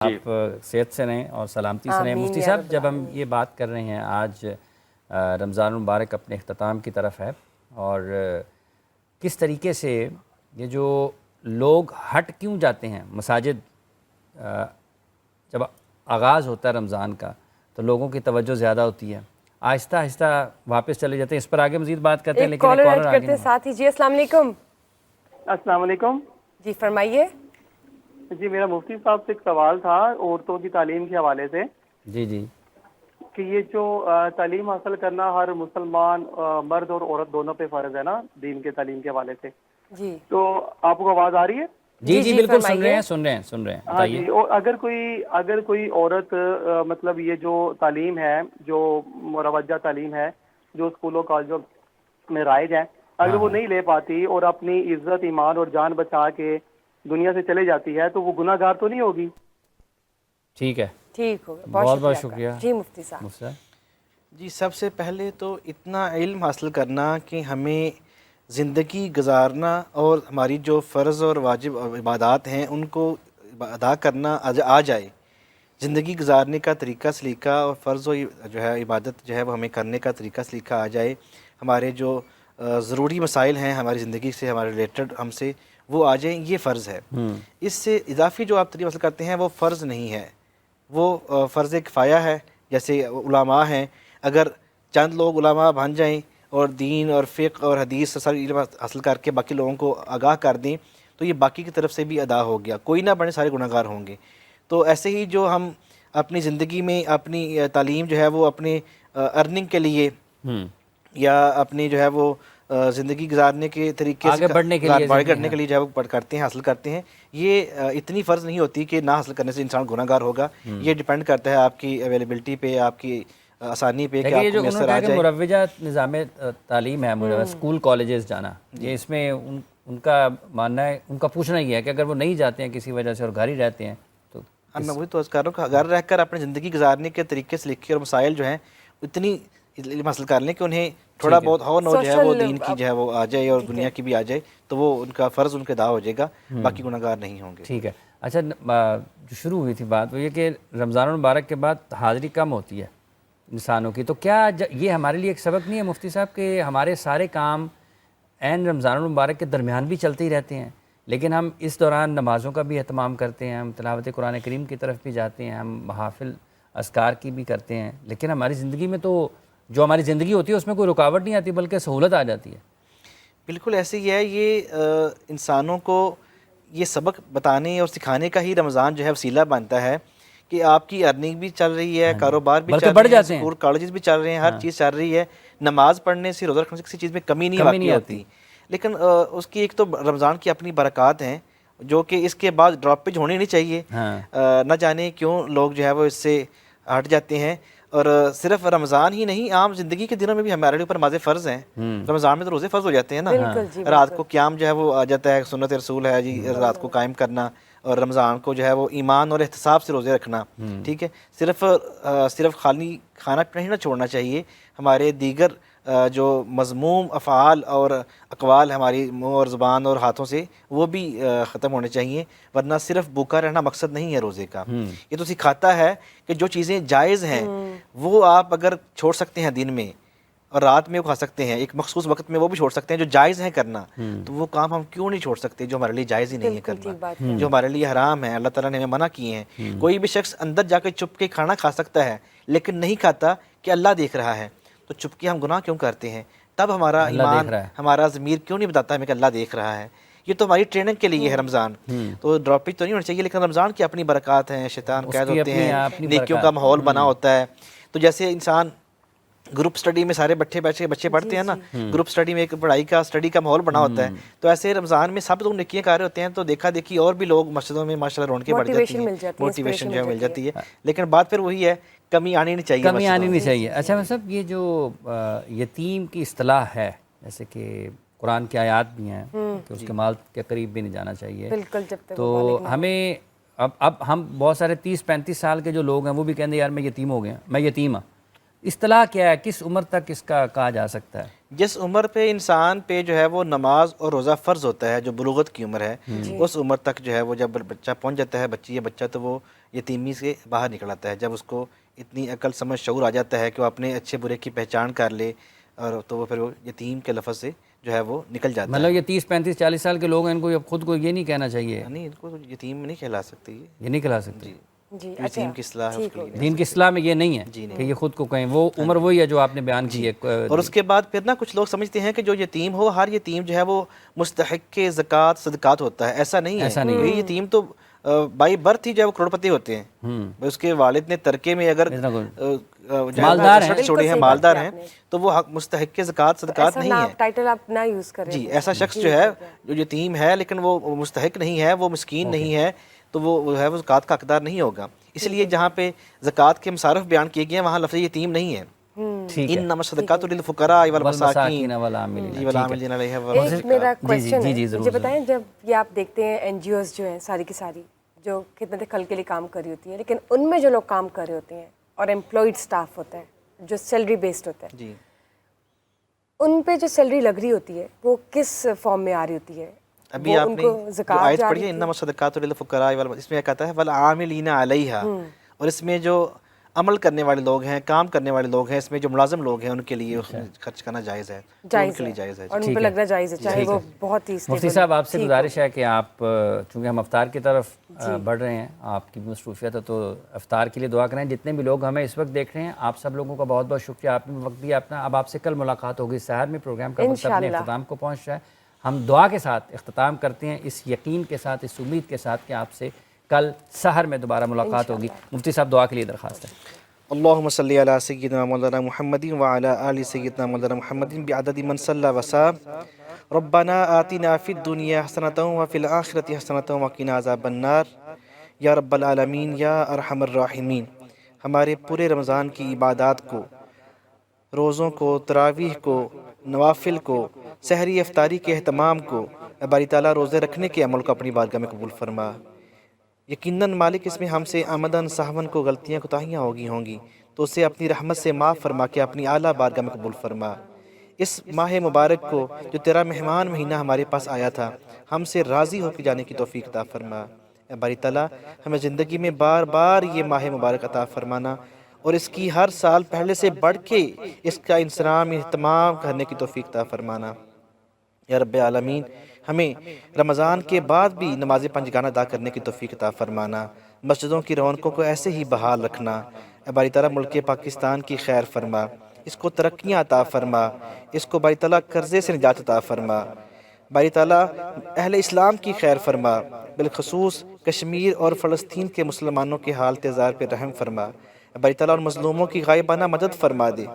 آپ صحت سے رہیں اور سلامتی سے رہیں۔ مفتی صاحب، جب ہم یہ بات کر رہے ہیں، آج رمضان المبارک اپنے اختتام کی طرف ہے، اور کس طریقے سے یہ جو لوگ ہٹ کیوں جاتے ہیں مساجد، جب آغاز ہوتا ہے رمضان کا تو لوگوں کی توجہ زیادہ ہوتی ہے، آہستہ آہستہ واپس چلے جاتے ہیں۔ اس پر آگے مزید بات کرتے ہیں، لیکن ایک کالر آگے ہیں ساتھ ہی۔ جی السلام علیکم۔ السلام علیکم۔ جی فرمائیے۔ جی میرا مفتی صاحب سے ایک سوال تھا عورتوں کی تعلیم کے حوالے سے، جی کہ یہ جو تعلیم حاصل کرنا ہر مسلمان مرد اور عورت دونوں پہ فرض ہے نا دین کے تعلیم کے حوالے سے، جی تو آپ کو آواز آ رہی ہے؟ جی بالکل سن رہے ہیں ہاں جی۔ اور اگر کوئی عورت مطلب یہ جو تعلیم ہے، جو مروجہ تعلیم ہے، جو اسکولوں کالجوں میں رائج ہے، اگر وہ نہیں لے پاتی اور اپنی عزت ایمان اور جان بچا کے دنیا سے چلے جاتی ہے تو وہ گناہ گار تو نہیں ہوگی؟ ٹھیک ہے، ٹھیک ہوگا، بہت شکریہ۔ جی مفتی صاحب۔ جی سب سے پہلے تو اتنا علم حاصل کرنا کہ ہمیں زندگی گزارنا اور ہماری جو فرض اور واجب عبادات ہیں ان کو ادا کرنا آ جائے، زندگی گزارنے کا طریقہ سلیقہ اور فرض و جو ہے عبادت جو ہے وہ ہمیں کرنے کا طریقہ سلیقہ آ جائے، ہمارے جو ضروری مسائل ہیں ہماری زندگی سے، ہمارے ریلیٹڈ ہم سے، وہ آ جائیں، یہ فرض ہے۔ اس سے اضافی جو آپ تعلیم حاصل کرتے ہیں وہ فرض نہیں ہے، وہ فرض کفایہ ہے۔ جیسے علماء ہیں، اگر چند لوگ علماء بن جائیں اور دین اور فقہ اور حدیث ساری علم حاصل کر کے باقی لوگوں کو آگاہ کر دیں تو یہ باقی کی طرف سے بھی ادا ہو گیا، کوئی نہ بنے، سارے گناہ گار ہوں گے۔ تو ایسے ہی جو ہم اپنی زندگی میں اپنی تعلیم جو ہے وہ اپنے ارننگ کے لیے یا اپنی جو ہے وہ زندگی گزارنے کے طریقے سے بڑھنے کے لیے جو ہے وہ کرتے ہیں، حاصل کرتے ہیں، یہ اتنی فرض نہیں ہوتی کہ نہ حاصل کرنے سے انسان گناہ گار ہوگا۔ یہ ڈیپینڈ کرتا ہے آپ کی اویلیبلٹی پہ، آپ کی آسانی پہ کہ آپ کو میسر آ جائے۔ مروجہ نظام تعلیم ہے، اسکول کالجز جانا، یہ اس میں ان کا ماننا ہے، ان کا پوچھنا یہ ہے کہ اگر وہ نہیں جاتے ہیں کسی وجہ سے اور گھر ہی رہتے ہیں تو میں وہی تو عرض کر رہا ہوں کہ گھر رہ کر اپنی زندگی گزارنے کے طریقے سے لکھے اور مسائل جو ہیں اتنی علم حاصل کر لیں کہ انہیں تھوڑا بہت ہو نو جو ہے وہ دین کی جو ہے وہ آ جائے اور دنیا کی بھی آ جائے، تو وہ ان کا فرض ان کے ادا ہو جائے گا، باقی گناہ گار نہیں ہوں گے۔ ٹھیک ہے۔ اچھا، جو شروع ہوئی تھی بات وہ یہ کہ رمضان المبارک کے بعد حاضری کم ہوتی ہے انسانوں کی، تو کیا یہ ہمارے لیے ایک سبق نہیں ہے مفتی صاحب کہ ہمارے سارے کام عین رمضان المبارک کے درمیان بھی چلتے ہی رہتے ہیں، لیکن ہم اس دوران نمازوں کا بھی اہتمام کرتے ہیں، ہم تلاوت قرآن کریم کی طرف بھی جاتے ہیں، ہم محافل اذکار کی بھی کرتے ہیں، لیکن ہماری زندگی میں تو جو ہماری زندگی ہوتی ہے اس میں کوئی رکاوٹ نہیں آتی بلکہ سہولت آ جاتی ہے۔ بالکل ایسے ہی ہے، یہ انسانوں کو یہ سبق بتانے اور سکھانے کا ہی رمضان جو ہے وسیلہ بنتا ہے کہ آپ کی ارننگ بھی چل رہی ہے، کاروبار بھی چل رہے ہیں، اسکول کالجز بھی چل رہے ہیں، ہر چیز چل رہی ہے، نماز پڑھنے سے، روزہ رکھنے سے کسی چیز میں کمی نہیں واقع ہوتی، لیکن اس کی ایک تو رمضان کی اپنی برکات ہیں جو کہ اس کے بعد ڈراپیج ہونی نہیں چاہیے۔ نہ جانے کیوں لوگ جو ہے وہ اس سے ہٹ جاتے ہیں، اور صرف رمضان ہی نہیں، عام زندگی کے دنوں میں بھی ہمارے اوپر نمازیں فرض ہیں۔ رمضان میں تو روزے فرض ہو جاتے ہیں نا، رات کو قیام جو ہے وہ آ جاتا ہے، سنت رسول ہے جی رات کو قائم کرنا، اور رمضان کو جو ہے وہ ایمان اور احتساب سے روزے رکھنا، ٹھیک ہے۔ صرف خالی کھانا پینا ہی نہ چھوڑنا چاہیے، ہمارے دیگر جو مذموم افعال اور اقوال ہماری منہ اور زبان اور ہاتھوں سے وہ بھی ختم ہونے چاہیے، ورنہ صرف بھوکا رہنا مقصد نہیں ہے روزے کا۔ یہ تو سکھاتا ہے کہ جو چیزیں جائز ہیں وہ آپ اگر چھوڑ سکتے ہیں دن میں اور رات میں وہ کھا سکتے ہیں، ایک مخصوص وقت میں وہ بھی چھوڑ سکتے ہیں جو جائز ہیں کرنا، تو وہ کام ہم کیوں نہیں چھوڑ سکتے جو ہمارے لیے جائز ہی نہیں ہے کرنا، جو ہمارے لیے حرام ہے، اللہ تعالیٰ نے ہمیں منع کیے ہیں۔ کوئی بھی شخص اندر جا کے چپ کے کھانا کھا سکتا ہے لیکن نہیں کھاتا کہ اللہ دیکھ رہا ہے، تو چپ کے ہم گناہ کیوں کرتے ہیں؟ تب ہمارا ایمان، ہمارا ضمیر کیوں نہیں بتاتا ہمیں کہ اللہ دیکھ رہا ہے؟ یہ تو ہماری ٹریننگ کے لیے ہے رمضان، تو ڈراپیج تو نہیں ہونا چاہیے، لیکن رمضان کی اپنی برکات ہیں، شیطان قید ہوتے ہیں، نیکیوں کا ماحول بنا ہوتا ہے۔ تو جیسے انسان گروپ سٹڈی میں سارے بچے پڑھتے ہیں نا، گروپ سٹڈی میں ایک پڑھائی کا سٹڈی کا ماحول بنا ہوتا ہے، تو ایسے رمضان میں سب لوگ نیکیاں کر رہے ہوتے ہیں تو دیکھا دیکھی اور بھی لوگ مسجدوں میں ماشاءاللہ رونقیں بڑھ جاتی ہیں، موٹیویشن جو ہے مل جاتی ہے، لیکن بات پھر وہی ہے، کمی آنی نہیں چاہیے۔ اچھا صاحب، یہ جو یتیم کی اصطلاح ہے، جیسے کہ قرآن کی آیات بھی ہیں کہ اس کے مال کے قریب بھی نہیں جانا چاہیے، تو ہمیں اب ہم بہت سارے 30-35 سال کے جو لوگ ہیں وہ بھی کہیں گے یار میں یتیم ہو گیا، میں یتیم ہوں، اصطلاح کیا ہے، کس عمر تک اس کا کہا جا سکتا ہے؟ جس عمر پہ انسان پہ جو ہے وہ نماز اور روزہ فرض ہوتا ہے، جو بلوغت کی عمر ہے، اس عمر تک جو ہے وہ جب بچہ پہنچ جاتا ہے، بچی یا بچہ، تو وہ یتیمی سے باہر نکل آتا ہے. جب اس کو اتنی عقل سمجھ شعور آ جاتا ہے کہ وہ اپنے اچھے برے کی پہچان کر لے، اور تو وہ پھر وہ یتیم کے لفظ سے جو ہے وہ نکل جاتا ہے. مطلب یہ 30 35 40 سال کے لوگ ہیں، ان کو خود کو یہ نہیں کہنا چاہیے، نہیں، ان کو یتیم نہیں کہلا سکتے یہ نہیں کہلا سکتے. جی یتیم کی اصطلاح ہے اس کے لیے. دین کی اصطلاح میں یہ نہیں ہے کہ یہ خود کو کہیں، وہ عمر وہی ہے جو آپ نے بیان کی ہے. اور اس کے بعد پھر نا کچھ لوگ سمجھتے ہیں کہ جو یتیم ہو، ہر یتیم جو ہے وہ مستحق کے زکوٰۃ صدقات ہوتا ہے. ایسا نہیں ہے. یہ یتیم تو بائی برتھ ہی جو ہے وہ کروڑ پتی ہوتے ہیں. اس کے والد نے ترکے میں اگر مالدار چھوڑے ہیں، مالدار ہیں، تو وہ مستحق کے زکوٰۃ صدقات نہیں ہے. ٹائٹل آپ نہ یوز کریں. جی، ایسا شخص جو ہے جو یتیم ہے لیکن وہ مستحق نہیں ہے، وہ مسکین نہیں ہے، تو وہ ہے وہ زکوٰۃ کا حقدار نہیں ہوگا. اس لیے جہاں پہ زکوٰۃ کے مصارف بیان کیے گئے ہیں وہاں لفظ یتیم نہیں ہے. انما الصدقات للفقراء والمساکین والعاملین علیہا. ایک میرا کویسچن ہے، مجھے بتائیں، جب یہ آپ دیکھتے ہیں این جی اوز جو ہیں ساری کی ساری جو خدمت خلق کے لیے کام کر رہی ہوتی ہیں، لیکن ان میں جو لوگ کام کر رہے ہوتے ہیں اور امپلائڈ اسٹاف ہوتا ہے جو سیلری بیسڈ ہوتا ہے، جی، ان پہ جو سیلری لگ رہی ہوتی ہے وہ کس فارم میں آ رہی ہوتی ہے؟ ابھی آپ نے جو آیت پڑھی ہے انما الصدقات للفقراء اس میں کہتا ہے والعاملین علیہا، اور اس میں جو عمل کرنے والے لوگ ہیں، کام کرنے والے لوگ ہیں، اس میں جو ملازم لوگ ہیں ان کے لیے خرچ کرنا جائز ہے، ان کے لیے جائز ہے. اور ان پہ لگ رہا جائز ہے، چاہے وہ بہت ہی مفتی صاحب آپ سے گزارش ہے کہ آپ چونکہ ہم افطار کی طرف بڑھ رہے ہیں، آپ کی بھی مصروفیت ہے، تو افطار کے لیے دعا کریں. جتنے بھی لوگ ہمیں اس وقت دیکھ رہے ہیں، آپ سب لوگوں کا بہت بہت شکریہ، آپ نے وقت دیا اپنا. اب آپ سے کل ملاقات ہوگی سحر میں. پروگرام کا وقت اپنے اختتام کو پہنچ رہا ہے. ہم دعا کے ساتھ اختتام کرتے ہیں، اس یقین کے ساتھ، اس امید کے ساتھ کہ آپ سے کل سحر میں دوبارہ ملاقات ہوگی. مفتی صاحب دعا کے لیے درخواست ہے. اللہم صلی علی سیدنا مولانا محمد وعلی آل سیدنا مولانا محمد بعدد من صلی وصام. ربنا آتنا فی الدنیا حسنۃ وفی الآخرۃ حسنۃ وقنا عذاب النار. یا رب العالمین یا ارحم الراحمین، ہمارے پورے رمضان کی عبادات کو، روزوں کو، تراویح کو، نوافل کو، سحری افطاری کے اہتمام کو، باری تعالیٰ روزے رکھنے کے عمل کو اپنی بارگاہ میں قبول فرما. یقیناً مالک اس میں ہم سے آمدن سہون کو غلطیاں کوتاہیاں ہوں گی تو اسے اپنی رحمت سے معاف فرما کے اپنی اعلیٰ بارگاہ میں قبول فرما. اس ماہ مبارک کو جو تیرا مہمان مہینہ ہمارے پاس آیا تھا، ہم سے راضی ہو کے جانے کی توفیق عطا فرما. اے باری تعالیٰ ہمیں زندگی میں بار بار یہ ماہ مبارک عطا فرمانا، اور اس کی ہر سال پہلے سے بڑھ کے اس کا انصرام اہتمام کرنے کی توفیق عطا فرمانا. یا رب العالمین ہمیں رمضان کے بعد بھی نماز پنجگانہ ادا کرنے کی توفیق عطا فرمانا. مسجدوں کی رونقوں کو ایسے ہی بحال رکھنا. اے باری تعالیٰ ملک پاکستان کی خیر فرما، اس کو ترقیاں عطا فرما، اس کو باری تعالیٰ قرضے سے نجات عطا فرما. باری تعالیٰ اہل اسلام کی خیر فرما، بالخصوص کشمیر اور فلسطین کے مسلمانوں کے حال تزار پہ رحم فرما. باری تعالیٰ اور مظلوموں کی غائبانہ مدد فرما دے.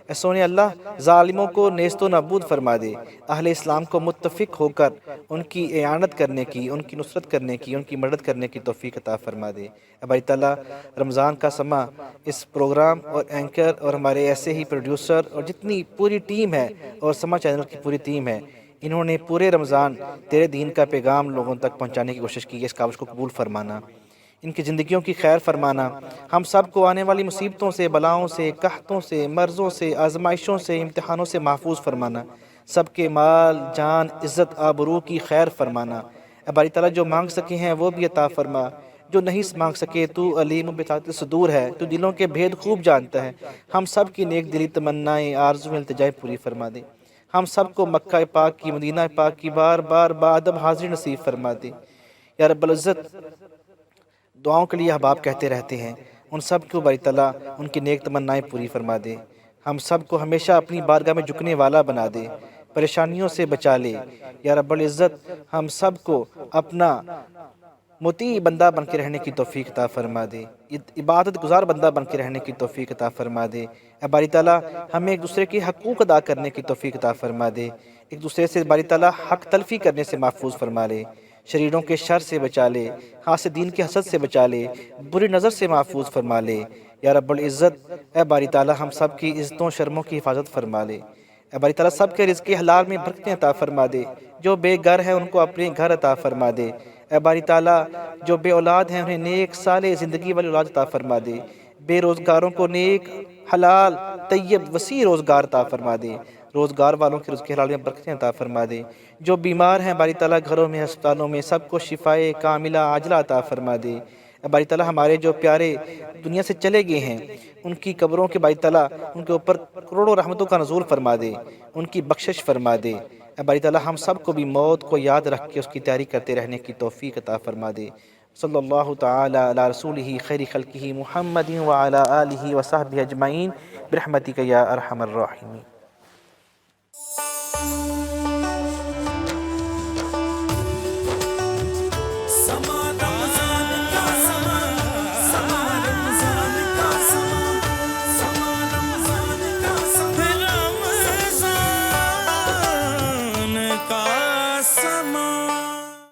اے سونے اللہ ظالموں کو نیست و نابود فرما دے. اہل اسلام کو متفق ہو کر ان کی اعانت کرنے کی، ان کی نصرت کرنے کی، ان کی مدد کرنے کی توفیق عطا فرما دے. باری تعالیٰ رمضان کا سماں اس پروگرام اور اینکر اور ہمارے ایسے ہی پروڈیوسر اور جتنی پوری ٹیم ہے اور سما چینل کی پوری ٹیم ہے، انہوں نے پورے رمضان تیرے دین کا پیغام لوگوں تک پہنچانے کی کوشش کی ہے. اس کاوش کو قبول فرمانا، ان کی زندگیوں کی خیر فرمانا. ہم سب کو آنے والی مصیبتوں سے، بلاؤں سے، قحطوں سے، مرضوں سے، آزمائشوں سے، امتحانوں سے محفوظ فرمانا. سب کے مال، جان، عزت، آبرو کی خیر فرمانا. اے باری تعالیٰ جو مانگ سکے ہیں وہ بھی عطا فرما، جو نہیں مانگ سکے تو علیم بذات الصدور ہے، تو دلوں کے بھید خوب جانتا ہے. ہم سب کی نیک دلی تمنائیں، آرزویں، التجائیں پوری فرما دے. ہم سب کو مکہ پاک کی، مدینہ پاک کی بار بار بادب حاضری نصیب فرما دے. یا رب العزت دعاؤں کے لیے احباب کہتے رہتے ہیں، ان سب کو باری تعالیٰ ان کی نیک تمنائیں پوری فرما دے. ہم سب کو ہمیشہ اپنی بارگاہ میں جھکنے والا بنا دے، پریشانیوں سے بچا لے. یا رب العزت ہم سب کو اپنا مطیع بندہ بن کے رہنے کی توفیق عطا فرما دے، عبادت گزار بندہ بن کے رہنے کی توفیق عطا فرما دے. اے باری تعالیٰ ہمیں ایک دوسرے کے حقوق ادا کرنے کی توفیق عطا فرما دے. ایک دوسرے سے باری تعالیٰ حق تلفی کرنے سے محفوظ فرما لے. شریروں کے شر سے بچا لے، حاسدین کے حسد سے بچا لے، بری نظر سے محفوظ فرما لے. یا رب العزت اے باری تعالیٰ ہم سب کی عزتوں شرموں کی حفاظت فرما لے. اے باری تعالیٰ سب کے رزق حلال میں برکتیں عطا فرما دے. جو بے گھر ہیں ان کو اپنے گھر عطا فرما دے. اے باری تعالیٰ جو بے اولاد ہیں انہیں نیک صالح زندگی والی اولاد عطا فرما دے. بے روزگاروں کو نیک حلال طیب وسیع روزگار عطا فرما دے، روزگار والوں کے رزق حلال میں برکتیں عطا فرما دے، جو بیمار ہیں باری تعالیٰ گھروں میں ہسپتالوں میں سب کو شفائے کاملہ عاجلہ عطا فرما دے۔ باری تعالیٰ ہمارے جو پیارے دنیا سے چلے گئے ہیں ان کی قبروں کے باری تعالیٰ ان کے اوپر کروڑوں رحمتوں کا نزول فرما دے، ان کی بخشش فرما دے۔ باری تعالیٰ ہم سب کو بھی موت کو یاد رکھ کے اس کی تیاری کرتے رہنے کی توفیق عطا فرما دے۔ صلی اللہ تعالی علی رسولہ خیر خلقہ محمد وعلی آلہ وصحبہ اجمعین برحمتک یا ارحم الراحمین۔